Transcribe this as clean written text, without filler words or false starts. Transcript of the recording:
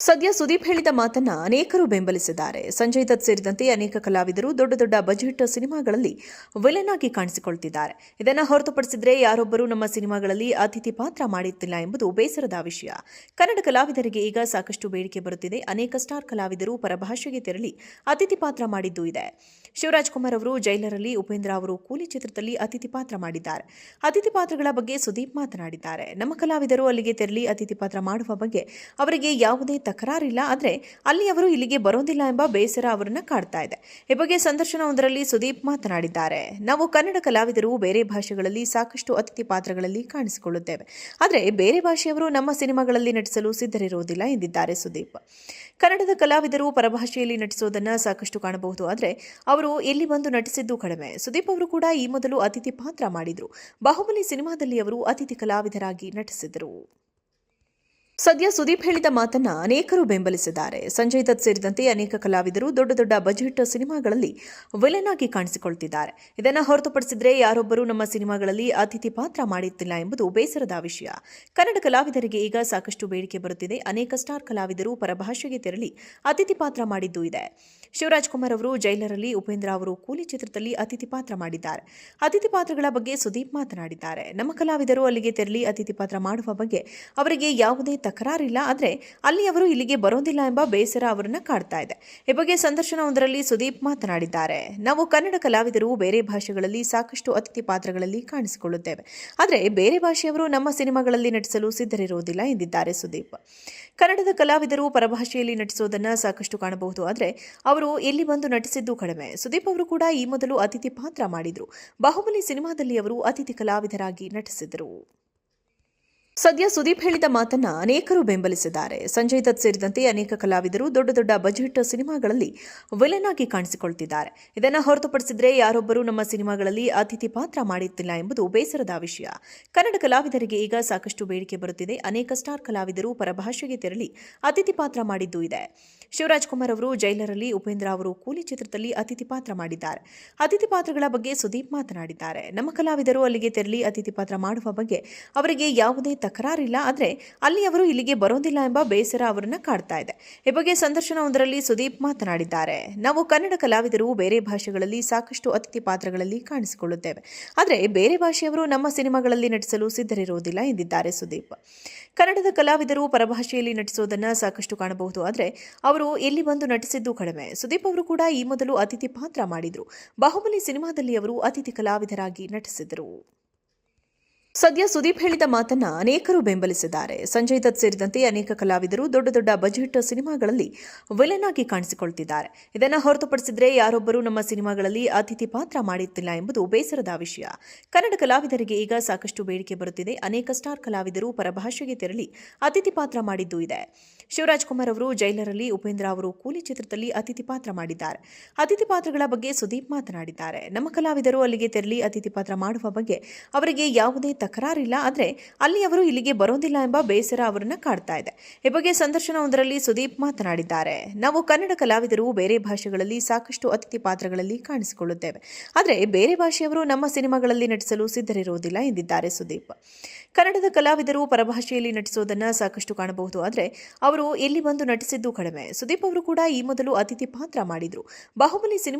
ಸದ್ಯ ಸುದೀಪ್ ಹೇಳಿದ ಮಾತನ್ನ ಅನೇಕರು ಬೆಂಬಲಿಸಿದ್ದಾರೆ. ಸಂಜಯ್ ದತ್ ಸೇರಿದಂತೆ ಅನೇಕ ಕಲಾವಿದರು ದೊಡ್ಡ ದೊಡ್ಡ ಬಜೆಟ್ ಸಿನಿಮಾಗಳಲ್ಲಿ ವಿಲನ್ ಆಗಿ ಕಾಣಿಸಿಕೊಳ್ತಿದ್ದಾರೆ. ಇದನ್ನು ಹೊರತುಪಡಿಸಿದ್ರೆ ಯಾರೊಬ್ಬರೂ ನಮ್ಮ ಸಿನಿಮಾಗಳಲ್ಲಿ ಅತಿಥಿ ಪಾತ್ರ ಮಾಡುತ್ತಿಲ್ಲ ಎಂಬುದು ಬೇಸರದ ವಿಷಯ. ಕನ್ನಡ ಕಲಾವಿದರಿಗೆ ಈಗ ಸಾಕಷ್ಟು ಬೇಡಿಕೆ ಬರುತ್ತಿದೆ. ಅನೇಕ ಸ್ಟಾರ್ ಕಲಾವಿದರು ಪರಭಾಷೆಗೆ ತೆರಳಿ ಅತಿಥಿ ಪಾತ್ರ ಮಾಡಿದ್ದೂ ಇದೆ. ಶಿವರಾಜ್ ಕುಮಾರ್ ಅವರು ಜೈಲರಲ್ಲಿ, ಉಪೇಂದ್ರ ಅವರು ಕೂಲಿ ಚಿತ್ರದಲ್ಲಿ ಅತಿಥಿ ಪಾತ್ರ ಮಾಡಿದ್ದಾರೆ. ಅತಿಥಿ ಪಾತ್ರಗಳ ಬಗ್ಗೆ ಸುದೀಪ್ ಮಾತನಾಡಿದ್ದಾರೆ. ನಮ್ಮ ಕಲಾವಿದರು ಅಲ್ಲಿಗೆ ತೆರಳಿ ಅತಿಥಿ ಪಾತ್ರ ಮಾಡುವ ಬಗ್ಗೆ ಅವರಿಗೆ ಯಾವುದೇ ತಕರಾರಿಲ್ಲ, ಆದರೆ ಅಲ್ಲಿ ಅವರು ಇಲ್ಲಿಗೆ ಬರೋದಿಲ್ಲ ಎಂಬ ಬೇಸರ ಅವರನ್ನು ಕಾಡ್ತಾ ಇದೆ. ಈ ಬಗ್ಗೆ ಸಂದರ್ಶನವೊಂದರಲ್ಲಿ ಸುದೀಪ್ ಮಾತನಾಡಿದ್ದಾರೆ. ನಾವು ಕನ್ನಡ ಕಲಾವಿದರು ಬೇರೆ ಭಾಷೆಗಳಲ್ಲಿ ಸಾಕಷ್ಟು ಅತಿಥಿ ಪಾತ್ರಗಳಲ್ಲಿ ಕಾಣಿಸಿಕೊಳ್ಳುತ್ತೇವೆ, ಆದರೆ ಬೇರೆ ಭಾಷೆಯವರು ನಮ್ಮ ಸಿನಿಮಾಗಳಲ್ಲಿ ನಟಿಸಲು ಸಿದ್ಧರಿರುವುದಿಲ್ಲ ಎಂದಿದ್ದಾರೆ ಸುದೀಪ್. ಕನ್ನಡದ ಕಲಾವಿದರು ಪರಭಾಷೆಯಲ್ಲಿ ನಟಿಸೋದನ್ನ ಸಾಕಷ್ಟು ಕಾಣಬಹುದು, ಆದರೆ ಅವರು ಇಲ್ಲಿ ಬಂದು ನಟಿಸಿದ್ದು ಕಡಿಮೆ. ಸುದೀಪ್ ಅವರು ಕೂಡ ಈ ಮೊದಲು ಅತಿಥಿ ಪಾತ್ರ ಮಾಡಿದ್ರು. ಬಾಹುಬಲಿ ಸಿನಿಮಾದಲ್ಲಿ ಅವರು ಅತಿಥಿ ಕಲಾವಿದರಾಗಿ ನಟಿಸಿದರು. ಸದ್ಯ ಸುದೀಪ್ ಹೇಳಿದ ಮಾತನ್ನ ಅನೇಕರು ಬೆಂಬಲಿಸಿದ್ದಾರೆ. ಸಂಜಯ್ ದತ್ ಸೇರಿದಂತೆ ಅನೇಕ ಕಲಾವಿದರು ದೊಡ್ಡ ದೊಡ್ಡ ಬಜೆಟ್ ಸಿನಿಮಾಗಳಲ್ಲಿ ವಿಲನ್ ಆಗಿ ಕಾಣಿಸಿಕೊಳ್ತಿದ್ದಾರೆ. ಇದನ್ನು ಹೊರತುಪಡಿಸಿದ್ರೆ ಯಾರೊಬ್ಬರೂ ನಮ್ಮ ಸಿನಿಮಾಗಳಲ್ಲಿ ಅತಿಥಿ ಪಾತ್ರ ಮಾಡುತ್ತಿಲ್ಲ ಎಂಬುದು ಬೇಸರದ ವಿಷಯ. ಕನ್ನಡ ಕಲಾವಿದರಿಗೆ ಈಗ ಸಾಕಷ್ಟು ಬೇಡಿಕೆ ಬರುತ್ತಿದೆ. ಅನೇಕ ಸ್ಟಾರ್ ಕಲಾವಿದರು ಪರಭಾಷೆಗೆ ತೆರಳಿ ಅತಿಥಿ ಪಾತ್ರ ಮಾಡಿದ್ದೂ ಇದೆ. ಶಿವರಾಜ್ ಕುಮಾರ್ ಅವರು ಜೈಲರಲ್ಲಿ, ಉಪೇಂದ್ರ ಅವರು ಕೂಲಿ ಚಿತ್ರದಲ್ಲಿ ಅತಿಥಿ ಪಾತ್ರ ಮಾಡಿದ್ದಾರೆ. ಅತಿಥಿ ಪಾತ್ರಗಳ ಬಗ್ಗೆ ಸುದೀಪ್ ಮಾತನಾಡಿದ್ದಾರೆ. ನಮ್ಮ ಕಲಾವಿದರು ಅಲ್ಲಿಗೆ ತೆರಳಿ ಅತಿಥಿ ಪಾತ್ರ ಮಾಡುವ ಬಗ್ಗೆ ಅವರಿಗೆ ಯಾವುದೇ ತಕರಾರಿಲ್ಲ, ಆದರೆ ಅಲ್ಲಿ ಅವರು ಇಲ್ಲಿಗೆ ಬರೋದಿಲ್ಲ ಎಂಬ ಬೇಸರ ಅವರನ್ನು ಕಾಡ್ತಾ ಇದೆ. ಈ ಬಗ್ಗೆ ಸಂದರ್ಶನವೊಂದರಲ್ಲಿ ಸುದೀಪ್ ಮಾತನಾಡಿದ್ದಾರೆ. ನಾವು ಕನ್ನಡ ಕಲಾವಿದರು ಬೇರೆ ಭಾಷೆಗಳಲ್ಲಿ ಸಾಕಷ್ಟು ಅತಿಥಿ ಪಾತ್ರಗಳಲ್ಲಿ ಕಾಣಿಸಿಕೊಳ್ಳುತ್ತೇವೆ, ಆದರೆ ಬೇರೆ ಭಾಷೆಯವರು ನಮ್ಮ ಸಿನಿಮಾಗಳಲ್ಲಿ ನಟಿಸಲು ಸಿದ್ಧರಿರುವುದಿಲ್ಲ ಎಂದಿದ್ದಾರೆ ಸುದೀಪ್. ಕನ್ನಡದ ಕಲಾವಿದರು ಪರಭಾಷೆಯಲ್ಲಿ ನಟಿಸೋದನ್ನ ಸಾಕಷ್ಟು ಕಾಣಬಹುದು, ಆದರೆ ಅವರು ಇಲ್ಲಿ ಬಂದು ನಟಿಸಿದ್ದು ಕಡಿಮೆ. ಸುದೀಪ್ ಅವರು ಕೂಡ ಈ ಮೊದಲು ಅತಿಥಿ ಪಾತ್ರ ಮಾಡಿದ್ರು. ಬಾಹುಬಲಿ ಸಿನಿಮಾದಲ್ಲಿ ಅವರು ಅತಿಥಿ ಕಲಾವಿದರಾಗಿ ನಟಿಸಿದರು. ಸದ್ಯ ಸುದೀಪ್ ಹೇಳಿದ ಮಾತನ್ನ ಅನೇಕರು ಬೆಂಬಲಿಸಿದ್ದಾರೆ. ಸಂಜಯ್ ದತ್ ಸೇರಿದಂತೆ ಅನೇಕ ಕಲಾವಿದರು ದೊಡ್ಡ ದೊಡ್ಡ ಬಜೆಟ್ ಸಿನಿಮಾಗಳಲ್ಲಿ ವಿಲನ್ ಆಗಿ ಕಾಣಿಸಿಕೊಳ್ತಿದ್ದಾರೆ. ಇದನ್ನು ಹೊರತುಪಡಿಸಿದ್ರೆ ಯಾರೊಬ್ಬರೂ ನಮ್ಮ ಸಿನಿಮಾಗಳಲ್ಲಿ ಅತಿಥಿ ಪಾತ್ರ ಮಾಡುತ್ತಿಲ್ಲ ಎಂಬುದು ಬೇಸರದ ವಿಷಯ. ಕನ್ನಡ ಕಲಾವಿದರಿಗೆ ಈಗ ಸಾಕಷ್ಟು ಬೇಡಿಕೆ ಬರುತ್ತಿದೆ. ಅನೇಕ ಸ್ಟಾರ್ ಕಲಾವಿದರು ಪರಭಾಷೆಗೆ ತೆರಳಿ ಅತಿಥಿ ಪಾತ್ರ ಮಾಡಿದ್ದೂ ಇದೆ. ಶಿವರಾಜ್ ಕುಮಾರ್ ಅವರು ಜೈಲರಲ್ಲಿ, ಉಪೇಂದ್ರ ಅವರು ಕೂಲಿ ಚಿತ್ರದಲ್ಲಿ ಅತಿಥಿ ಪಾತ್ರ ಮಾಡಿದ್ದಾರೆ. ಅತಿಥಿ ಪಾತ್ರಗಳ ಬಗ್ಗೆ ಸುದೀಪ್ ಮಾತನಾಡಿದ್ದಾರೆ. ನಮ್ಮ ಕಲಾವಿದರು ಅಲ್ಲಿಗೆ ತೆರಳಿ ಅತಿಥಿ ಪಾತ್ರ ಮಾಡುವ ಬಗ್ಗೆ ಅವರಿಗೆ ಯಾವುದೇ ತಕರಾರಿಲ್ಲ, ಆದರೆ ಅಲ್ಲಿ ಅವರು ಇಲ್ಲಿಗೆ ಬರೋದಿಲ್ಲ ಎಂಬ ಬೇಸರ ಅವರನ್ನು ಕಾಡ್ತಾ ಇದೆ. ಈ ಬಗ್ಗೆ ಸಂದರ್ಶನವೊಂದರಲ್ಲಿ ಸುದೀಪ್ ಮಾತನಾಡಿದ್ದಾರೆ. ನಾವು ಕನ್ನಡ ಕಲಾವಿದರು ಬೇರೆ ಭಾಷೆಗಳಲ್ಲಿ ಸಾಕಷ್ಟು ಅತಿಥಿ ಪಾತ್ರಗಳಲ್ಲಿ ಕಾಣಿಸಿಕೊಳ್ಳುತ್ತೇವೆ, ಆದರೆ ಬೇರೆ ಭಾಷೆಯವರು ನಮ್ಮ ಸಿನಿಮಾಗಳಲ್ಲಿ ನಟಿಸಲು ಸಿದ್ಧರಿರುವುದಿಲ್ಲ ಎಂದಿದ್ದಾರೆ ಸುದೀಪ್. ಕನ್ನಡದ ಕಲಾವಿದರು ಪರಭಾಷೆಯಲ್ಲಿ ನಟಿಸೋದನ್ನ ಸಾಕಷ್ಟು ಕಾಣಬಹುದು, ಆದರೆ ಅವರು ಇಲ್ಲಿ ಬಂದು ನಟಿಸಿದ್ದು ಕಡಿಮೆ. ಸುದೀಪ್ ಅವರು ಕೂಡ ಈ ಮೊದಲು ಅತಿಥಿ ಪಾತ್ರ ಮಾಡಿದ್ರು. ಬಾಹುಬಲಿ ಸಿನಿಮಾದಲ್ಲಿ ಅವರು ಅತಿಥಿ ಕಲಾವಿದರಾಗಿ ನಟಿಸಿದರು. ಸದ್ಯ ಸುದೀಪ್ ಹೇಳಿದ ಮಾತನ್ನ ಅನೇಕರು ಬೆಂಬಲಿಸಿದ್ದಾರೆ. ಸಂಜಯ್ ದತ್ ಸೇರಿದಂತೆ ಅನೇಕ ಕಲಾವಿದರು ದೊಡ್ಡ ದೊಡ್ಡ ಬಜೆಟ್ ಸಿನಿಮಾಗಳಲ್ಲಿ ವಿಲನ್ ಆಗಿ ಕಾಣಿಸಿಕೊಳ್ತಿದ್ದಾರೆ. ಇದನ್ನು ಹೊರತುಪಡಿಸಿದ್ರೆ ಯಾರೊಬ್ಬರೂ ನಮ್ಮ ಸಿನಿಮಾಗಳಲ್ಲಿ ಅತಿಥಿ ಪಾತ್ರ ಮಾಡುತ್ತಿಲ್ಲ ಎಂಬುದು ಬೇಸರದ ವಿಷಯ. ಕನ್ನಡ ಕಲಾವಿದರಿಗೆ ಈಗ ಸಾಕಷ್ಟು ಬೇಡಿಕೆ ಬರುತ್ತಿದೆ. ಅನೇಕ ಸ್ಟಾರ್ ಕಲಾವಿದರು ಪರಭಾಷೆಗೆ ತೆರಳಿ ಅತಿಥಿ ಪಾತ್ರ ಮಾಡಿದ್ದೂ ಇದೆ. ಶಿವರಾಜ್ ಕುಮಾರ್ ಅವರು ಜೈಲರಲ್ಲಿ, ಉಪೇಂದ್ರ ಅವರು ಕೂಲಿ ಚಿತ್ರದಲ್ಲಿ ಅತಿಥಿ ಪಾತ್ರ ಮಾಡಿದ್ದಾರೆ. ಅತಿಥಿ ಪಾತ್ರಗಳ ಬಗ್ಗೆ ಸುದೀಪ್ ಮಾತನಾಡಿದ್ದಾರೆ. ನಮ್ಮ ಕಲಾವಿದರು ಅಲ್ಲಿಗೆ ತೆರಳಿ ಅತಿಥಿ ಪಾತ್ರ ಮಾಡುವ ಬಗ್ಗೆ ಅವರಿಗೆ ಯಾವುದೇ ತಕರಾರಿಲ್ಲ, ಆದರೆ ಅಲ್ಲಿ ಅವರು ಇಲ್ಲಿಗೆ ಬರೋದಿಲ್ಲ ಎಂಬ ಬೇಸರ ಅವರನ್ನು ಕಾಡ್ತಾ ಇದೆ. ಈ ಬಗ್ಗೆ ಸಂದರ್ಶನವೊಂದರಲ್ಲಿ ಸುದೀಪ್ ಮಾತನಾಡಿದ್ದಾರೆ. ನಾವು ಕನ್ನಡ ಕಲಾವಿದರು ಬೇರೆ ಭಾಷೆಗಳಲ್ಲಿ ಸಾಕಷ್ಟು ಅತಿಥಿ ಪಾತ್ರಗಳಲ್ಲಿ ಕಾಣಿಸಿಕೊಳ್ಳುತ್ತೇವೆ, ಆದರೆ ಬೇರೆ ಭಾಷೆಯವರು ನಮ್ಮ ಸಿನಿಮಾಗಳಲ್ಲಿ ನಟಿಸಲು ಸಿದ್ಧರಿರುವುದಿಲ್ಲ ಎಂದಿದ್ದಾರೆ ಸುದೀಪ್. ಕನ್ನಡದ ಕಲಾವಿದರು ಪರಭಾಷೆಯಲ್ಲಿ ನಟಿಸೋದನ್ನ ಸಾಕಷ್ಟು ಕಾಣಬಹುದು, ಆದರೆ ಅವರು ಇಲ್ಲಿ ಬಂದು ನಟಿಸಿದ್ದು ಕಡಿಮೆ. ಸುದೀಪ್ ಅವರು ಕೂಡ ಈ ಮೊದಲು ಅತಿಥಿ ಪಾತ್ರ ಮಾಡಿದ್ರು. ಬಾಹುಬಲಿ ಸಿನಿಮಾದಲ್ಲಿ